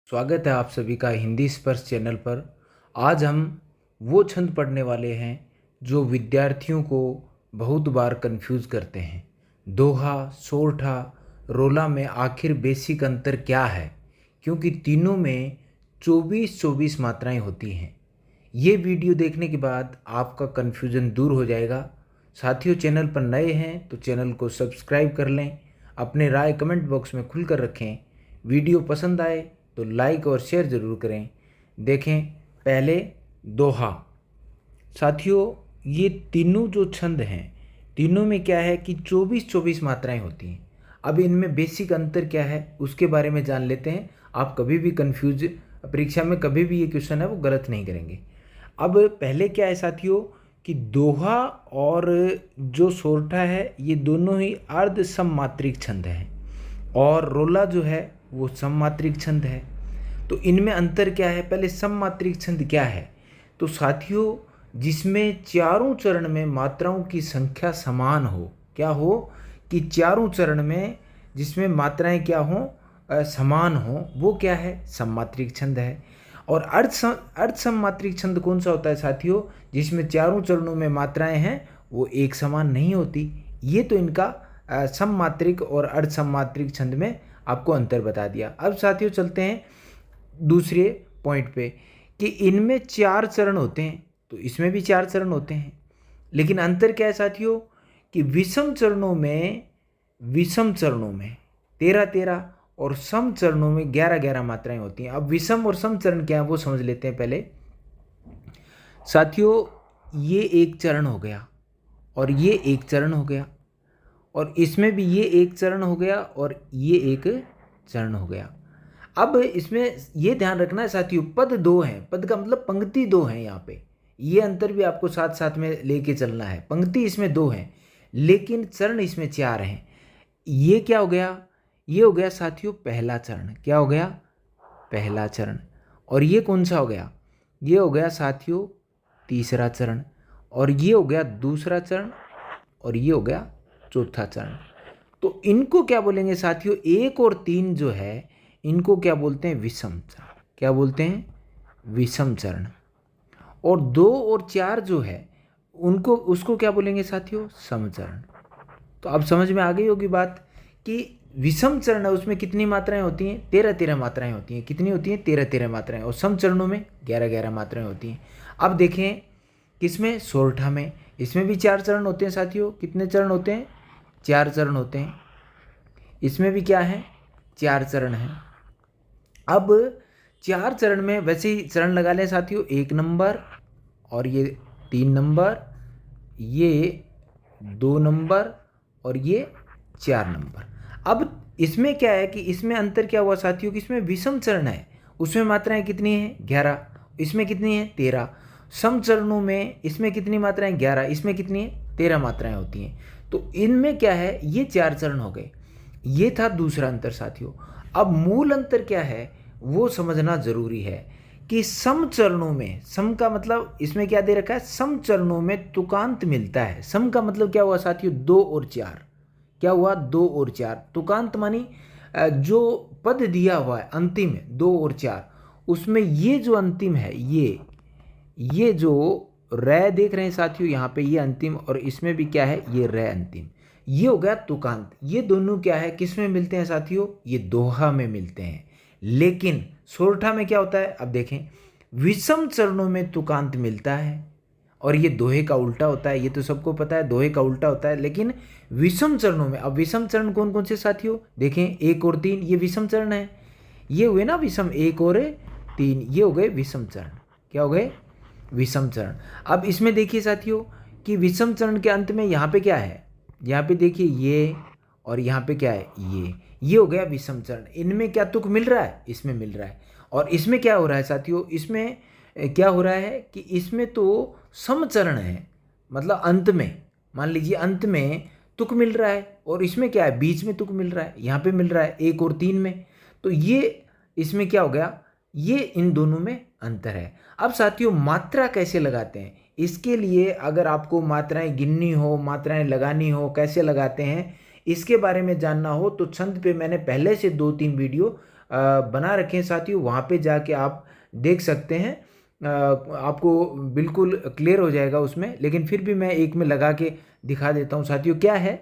स्वागत है आप सभी का हिंदी स्पर्श चैनल पर। आज हम वो छंद पढ़ने वाले हैं जो विद्यार्थियों को बहुत बार कंफ्यूज करते हैं। दोहा, सोरठा, रोला में आखिर बेसिक अंतर क्या है, क्योंकि तीनों में 24-24 मात्राएं होती हैं। ये वीडियो देखने के बाद आपका कन्फ्यूज़न दूर हो जाएगा। साथियों, चैनल पर नए हैं तो चैनल को सब्सक्राइब कर लें, अपने राय कमेंट बॉक्स में खुलकर रखें। वीडियो पसंद आए तो लाइक और शेयर ज़रूर करें। देखें पहले दोहा। साथियों, ये तीनों जो छंद हैं, तीनों में क्या है कि 24-24 मात्राएं होती हैं। अब इनमें बेसिक अंतर क्या है उसके बारे में जान लेते हैं। आप कभी भी कंफ्यूज, परीक्षा में कभी भी ये क्वेश्चन है वो गलत नहीं करेंगे। अब पहले क्या है साथियों कि दोहा और जो सोरठा है ये दोनों ही अर्ध सममात्रिक छंद हैं और रोला जो है वो सममात्रिक छंद है। तो इनमें अंतर क्या है? पहले सममात्रिक छंद क्या है? तो साथियों, जिसमें चारों चरण में मात्राओं की संख्या समान हो। क्या हो? कि चारों चरण में जिसमें मात्राएं क्या हो, समान हो, वो क्या है? सममात्रिक छंद है। और अर्ध सममात्रिक छंद कौन सा होता है साथियों? जिसमें चारों चरणों में मात्राएं हैं वो एक समान नहीं होती। ये तो इनका सममात्रिक और अर्ध सममात्रिक छंद में आपको अंतर बता दिया। अब साथियों चलते हैं दूसरे पॉइंट पे कि इनमें 4 चरण होते हैं तो इसमें भी 4 चरण होते हैं। लेकिन अंतर क्या है साथियों कि विषम चरणों में 13-13 और सम चरणों में 11-11 मात्राएं होती हैं। अब विषम और सम चरण क्या है वो समझ लेते हैं पहले। साथियों, ये एक चरण हो गया और ये एक चरण हो गया और इसमें भी ये एक चरण हो गया और ये एक चरण हो गया। अब इसमें ये ध्यान रखना है साथियों, पद 2 हैं। पद का मतलब पंक्ति 2 है। यहाँ पे ये अंतर भी आपको साथ साथ में लेके चलना है। पंक्ति इसमें 2 है लेकिन चरण इसमें 4 हैं। ये क्या हो गया? ये हो गया साथियों पहला चरण। क्या हो गया? पहला चरण। और ये कौन सा हो गया? ये हो गया साथियों तीसरा चरण। और ये हो गया दूसरा चरण और ये हो गया चौथा चरण। तो इनको क्या बोलेंगे साथियों? 1 और 3 जो है इनको क्या बोलते हैं? विषम चरण। क्या बोलते हैं? विषम चरण। और 2 और 4 जो है उसको क्या बोलेंगे साथियों? समचरण। तो अब समझ में आ गई होगी बात कि विषम चरण है उसमें कितनी मात्राएं होती हैं? 13-13 मात्राएं होती हैं। कितनी होती हैं? 13-13 मात्राएं। और सम चरणों में 11-11 मात्राएं होती हैं। अब देखें किसमें? सोरठा में। इसमें भी 4 चरण होते हैं साथियों। कितने चरण होते हैं? 4 चरण होते हैं। इसमें भी क्या है? 4 चरण हैं। अब 4 चरण में वैसे ही चरण लगा लें साथियों, 1 नंबर और ये 3 नंबर, ये 2 नंबर और ये 4 नंबर। अब इसमें क्या है कि इसमें अंतर क्या हुआ साथियों कि इसमें विषम चरण है, उसमें मात्राएं कितनी हैं? 11। इसमें कितनी है? 13। सम चरणों में इसमें कितनी मात्राएं? 11। इसमें कितनी है? 13 मात्राएं होती हैं। तो इनमें क्या है? ये 4 चरण हो गए। ये था दूसरा अंतर साथियों। अब मूल अंतर क्या है वो समझना जरूरी है कि सम चरणों में, सम का मतलब इसमें क्या दे रखा है? सम चरणों में तुकांत मिलता है। सम का मतलब क्या हुआ साथियों? 2 और 4। क्या हुआ? 2 और 4। तुकांत मानी जो पद दिया हुआ है अंतिम 2 और 4, उसमें ये जो अंतिम है, ये जो रै देख रहे हैं साथियों यहाँ पे, ये अंतिम, और इसमें भी क्या है? ये रै अंतिम। ये हो गया तुकांत। ये दोनों क्या है? किस में मिलते हैं साथियों? ये दोहा में मिलते हैं। लेकिन सोरठा में क्या होता है? अब देखें, विषम चरणों में तुकांत मिलता है और ये दोहे का उल्टा होता है। ये तो सबको पता है, दोहे का उल्टा होता है। लेकिन विषम चरणों में, अब विषम चरण कौन कौन से साथियों? देखें 1 और 3, ये विषम चरण है। ये हुए ना विषम, 1 और 3, ये हो गए विषम चरण। क्या हो गए? विषम चरण। अब इसमें देखिए साथियों कि विषम चरण के अंत में यहाँ पे क्या है? यहाँ पे देखिए ये, और यहाँ पे क्या है? ये हो गया विषम चरण। इनमें क्या तुक मिल रहा है? इसमें मिल रहा है। और इसमें क्या हो रहा है साथियों? इसमें क्या हो रहा है कि इसमें तो समचरण है, मतलब अंत में, मान लीजिए अंत में तुक मिल रहा है, और इसमें क्या है? बीच में तुक मिल रहा है। यहाँ पे मिल रहा है 1 और 3 में। तो ये इसमें क्या हो गया? ये इन दोनों में अंतर है। अब साथियों मात्रा कैसे लगाते हैं? इसके लिए अगर आपको मात्राएं गिननी हो, मात्राएं लगानी हो, कैसे लगाते हैं इसके बारे में जानना हो तो छंद पे मैंने पहले से 2-3 वीडियो बना रखे हैं साथियों, वहाँ पे जाके आप देख सकते हैं, आपको बिल्कुल क्लियर हो जाएगा उसमें। लेकिन फिर भी मैं एक में लगा के दिखा देता हूँ साथियों। क्या है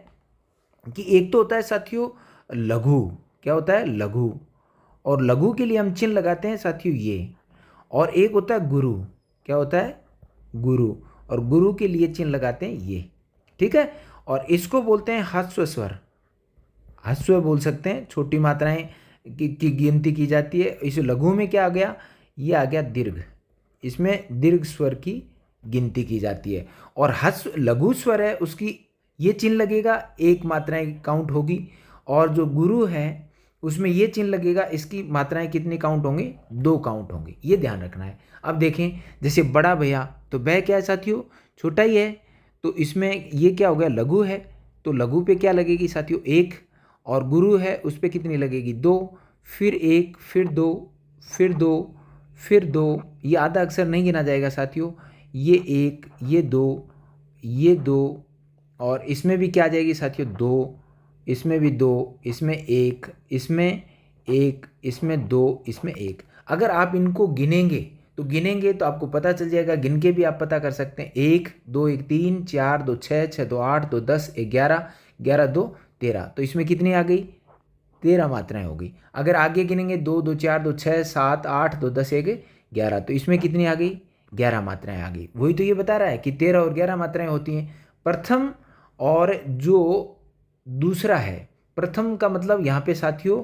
कि एक तो होता है साथियों लघु, क्या होता है लघु, और लघु के लिए हम चिन्ह लगाते हैं साथियों ये। और एक होता है गुरु, क्या होता है गुरु, और गुरु के लिए चिन्ह लगाते हैं ये, ठीक है। और इसको बोलते हैं ह्रस्व स्वर, ह्रस्व बोल सकते हैं, छोटी मात्राएं की गिनती की जाती है। इस लघु में क्या आ गया, ये आ गया दीर्घ, इसमें दीर्घ स्वर की गिनती की जाती है। और ह्रस्व लघु स्वर है उसकी ये चिन्ह लगेगा, एक मात्राएं काउंट होगी। और जो गुरु है उसमें ये चिन्ह लगेगा, इसकी मात्राएं कितनी काउंट होंगी, 2 काउंट होंगी, ये ध्यान रखना है। अब देखें जैसे बड़ा भैया, तो बै क्या है साथियों, छोटा ही है, तो इसमें ये क्या हो गया लघु है, तो लघु पे क्या लगेगी साथियों 1, और गुरु है उस पर कितनी लगेगी 2, फिर 1, फिर 2, फिर 2, फिर 2, ये आधा अक्षर नहीं गिना जाएगा साथियों, ये 1, ये 2, ये 2, और इसमें भी क्या आ जाएगी साथियों 2, इसमें भी 2, इसमें 1, इसमें 1, इसमें 2, इसमें 1। अगर आप इनको गिनेंगे तो आपको पता चल जाएगा, गिन के भी आप पता कर सकते हैं। 1 2 1 3 4 2 6 6 2 8 2 10 11 11 2 13, तो इसमें कितनी आ गई 13 मात्राएं हो गई। अगर आगे गिनेंगे 2 2 4 2 6 7 8 2 10 1 11, तो इसमें कितनी आ गई 11 मात्राएं आ गई। वही तो ये बता रहा है कि 13 और 11 मात्राएं होती हैं। प्रथम और जो दूसरा है, प्रथम का मतलब यहाँ पे साथियों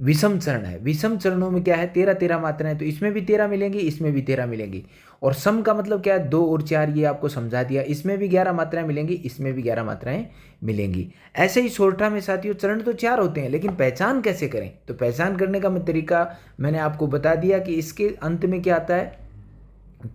विषम चरण है, विषम चरणों में क्या है 13 13 मात्राएं, तो इसमें भी 13 मिलेंगी, इसमें भी 13 मिलेंगी। और सम का मतलब क्या है 2 और 4, ये आपको समझा दिया, इसमें भी 11 मात्राएं मिलेंगी, इसमें भी 11 मात्राएं मिलेंगी। ऐसे ही सोरठा में साथियों चरण तो 4 होते हैं, लेकिन पहचान कैसे करें, तो पहचान करने का तरीका मैंने आपको बता दिया कि इसके अंत में क्या आता है,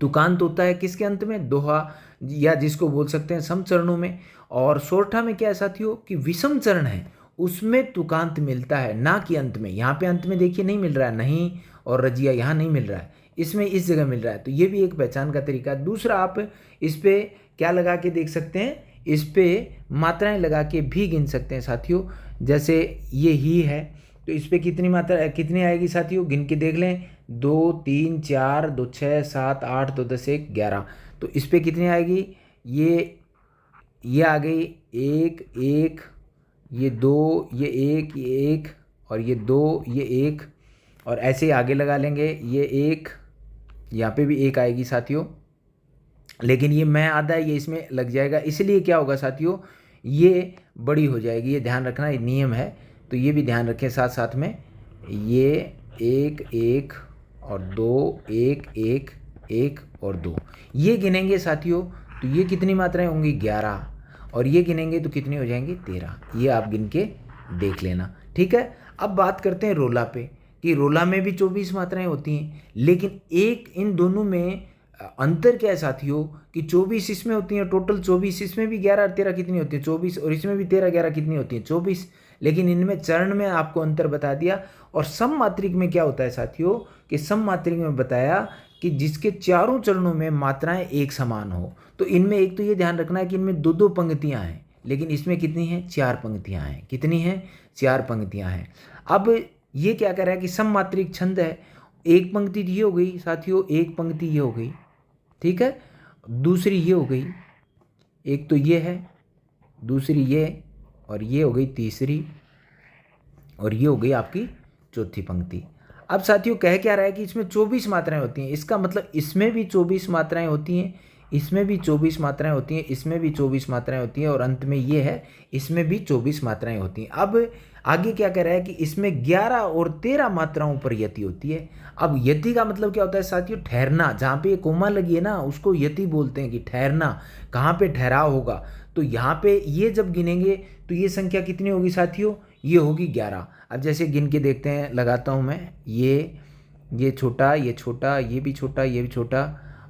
तुकांत होता है, किसके अंत में, दोहा, या जिसको बोल सकते हैं सम चरणों में। और सोरठा में क्या है साथियों कि विषम चरण है, उसमें तुकांत मिलता है, ना कि अंत में। यहाँ पे अंत में देखिए नहीं मिल रहा है, नहीं और रजिया यहाँ नहीं मिल रहा है, इसमें इस जगह मिल रहा है। तो ये भी एक पहचान का तरीका है। दूसरा आप इस पे क्या लगा के देख सकते हैं, इस पे मात्राएं लगा के भी गिन सकते हैं साथियों। जैसे ये ही है, तो इस पे कितनी मात्रा कितनी आएगी साथियों, गिन के देख लें, 2 3 4 2 6 7 8 2 10 1 11, तो इस पे कितनी आएगी, ये आ गई 1 1, ये 2, ये 1, ये 1, और ये 2, ये 1, और ऐसे ही आगे लगा लेंगे, ये 1, यहाँ पे भी 1 आएगी साथियों, लेकिन ये मैं आधा है, ये इसमें लग जाएगा, इसलिए क्या होगा साथियों ये बड़ी हो जाएगी, ये ध्यान रखना, ये नियम है। तो ये भी ध्यान रखें साथ साथ में, ये 1 1 और 2 1 1 1 और 2, ये गिनेंगे साथियों, तो ये कितनी मात्राएं होंगी 11, और ये गिनेंगे तो कितनी हो जाएंगी 13, ये आप गिन के देख लेना, ठीक है। अब बात करते हैं रोला पे, कि रोला में भी 24 मात्राएं होती हैं, लेकिन एक इन दोनों में अंतर क्या है साथियों कि 24 इसमें होती हैं, टोटल 24, इसमें भी 11 और 13 कितनी होती है 24, और इसमें भी 13 11 कितनी होती है 24, लेकिन इनमें चरण में आपको अंतर बता दिया। और सम मात्रिक में क्या होता है साथियों कि सम मात्रिक में बताया कि जिसके चारों चरणों में मात्राएं एक समान हो, तो इनमें एक तो ये ध्यान रखना है कि इनमें 2 2 पंक्तियां हैं, लेकिन इसमें कितनी हैं 4 पंक्तियां हैं, कितनी हैं 4 पंक्तियां हैं। अब ये क्या कह रहा है कि सम मात्रिक छंद है, एक पंक्ति ये हो गई साथियों, एक पंक्ति ये हो गई, ठीक है, दूसरी ये हो गई, एक तो ये है, दूसरी ये, और ये हो गई तीसरी, और ये हो गई आपकी चौथी पंक्ति। अब साथियों कह क्या रहा है कि इसमें 24 मात्राएं होती हैं, इसका मतलब इसमें भी 24 मात्राएं होती हैं, इसमें भी 24 मात्राएं होती हैं, इसमें भी 24 मात्राएं होती हैं, और अंत में ये है इसमें भी 24 मात्राएं होती हैं। अब आगे क्या कह रहा है कि इसमें 11 और 13 मात्राओं पर यति होती है। अब यति का मतलब क्या होता है साथियों, ठहरना, जहाँ पे ये कोमा लगी है ना उसको यति बोलते हैं, कि ठहरना, कहाँ पे ठहराव होगा। तो यहाँ पे ये जब गिनेंगे तो ये संख्या कितनी होगी साथियों, ये होगी 11। अब जैसे गिन के देखते हैं, लगाता हूँ मैं, ये छोटा, ये छोटा, ये भी छोटा, ये भी छोटा,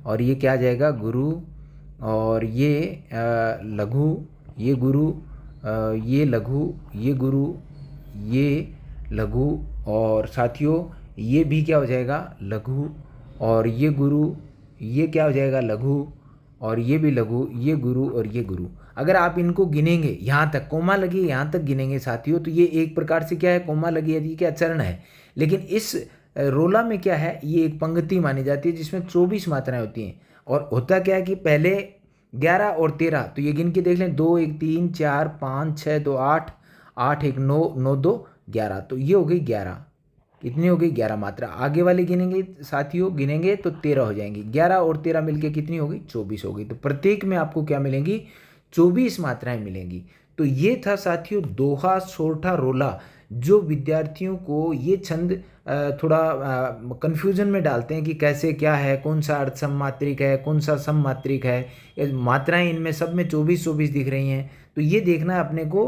और ये क्या आ जाएगा गुरु, और ये लघु, ये गुरु, ये लघु, ये गुरु, ये लघु, और साथियों ये भी क्या हो जाएगा लघु, और ये गुरु, ये क्या हो जाएगा लघु, और ये भी लघु, ये गुरु और ये गुरु। अगर आप इनको गिनेंगे यहाँ तक, कोमा लगी यहाँ तक गिनेंगे साथियों, तो ये एक प्रकार से क्या है, कोमा लगी यदि क्या चरण है। लेकिन इस रोला में क्या है, ये एक पंक्ति मानी जाती है जिसमें 24 मात्राएं होती हैं। और होता क्या है कि पहले 11 और 13, तो ये गिन के देख लें, 2 1 3 4 5 6 2 8 8 1 9 9 2 11, तो ये हो गई 11। कितनी हो गई, 11 मात्रा। आगे वाले गिनेंगे साथियों, गिनेंगे तो 13 हो जाएंगी। 11 और 13 मिलके कितनी हो गई, 24 हो गई। तो प्रत्येक में आपको क्या मिलेंगी, 24 मात्राएं मिलेंगी। तो ये था साथियों दोहा, सोरठा, रोला, जो विद्यार्थियों को ये छंद थोड़ा कन्फ्यूजन में डालते हैं कि कैसे क्या है, कौन सा अर्ध सममात्रिक है, कौन सा सममात्रिक है। मात्राएं इनमें सब में 24 दिख रही हैं। तो ये देखना है अपने को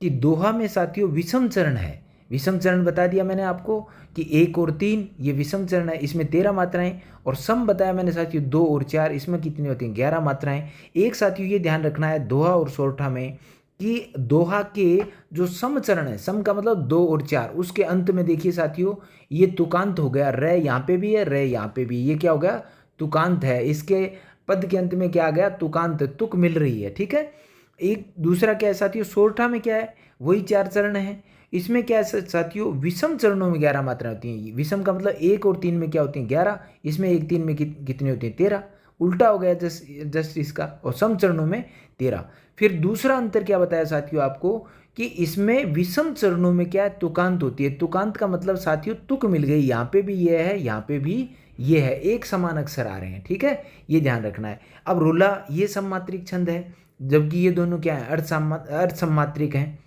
कि दोहा में साथियों विषम चरण है। विषम चरण बता दिया मैंने आपको कि 1 और 3 ये विषम चरण है, इसमें 13 मात्राएं। और सम बताया मैंने साथियों 2 और 4, इसमें कितनी होती हैं, 11 मात्राएं। एक साथियों ये ध्यान रखना है दोहा और सोरठा में कि दोहा के जो सम चरण है, सम का मतलब 2 और 4, उसके अंत में देखिए साथियों ये तुकांत हो गया, रे यहाँ पे भी है, रे यहाँ पे भी, ये क्या हो गया, तुकांत है। इसके पद के अंत में क्या आ गया, तुकांत, तुक मिल रही है, ठीक है। एक दूसरा क्या है साथियों, सोरठा में क्या है, वही 4 चरण है। इसमें क्या है साथियों, विषम चरणों में 11 मात्राएं होती हैं। विषम का मतलब 1 और 3 में क्या होती हैं, 11, इसमें 1 3 में कितनी होती हैं, 13। उल्टा हो गया जस्ट इसका, और सम चरणों में 13। फिर दूसरा अंतर क्या बताया साथियों आपको कि इसमें विषम चरणों में क्या है, तुकांत होती है। तुकांत का मतलब साथियों तुक मिल गई, यहाँ पे भी ये है, यहाँ पे भी ये है, एक समान अक्षर आ रहे हैं, ठीक है, ये ध्यान रखना है। अब रोला ये सममात्रिक छंद है, जबकि ये दोनों क्या है, अर्ध सममात्रिक हैं।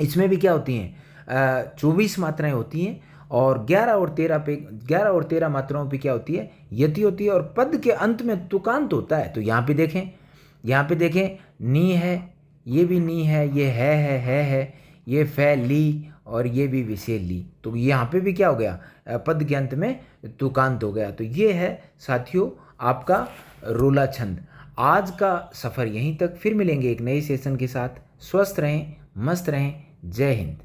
इसमें भी क्या होती हैं, 24 मात्राएं होती हैं। और 11 और 13 मात्राओं पे क्या होती है, यति होती है। और पद के अंत में तुकांत होता है। तो यहाँ पे देखें, नी है, ये भी नी है, ये है, ये फै ली, और ये भी विषय ली। तो यहाँ पे भी क्या हो गया, पद के अंत में तुकांत हो गया। तो ये है साथियों आपका रोला छंद। आज का सफ़र यहीं तक, फिर मिलेंगे एक नए सेशन के साथ। स्वस्थ रहें, मस्त रहें। जय हिंद।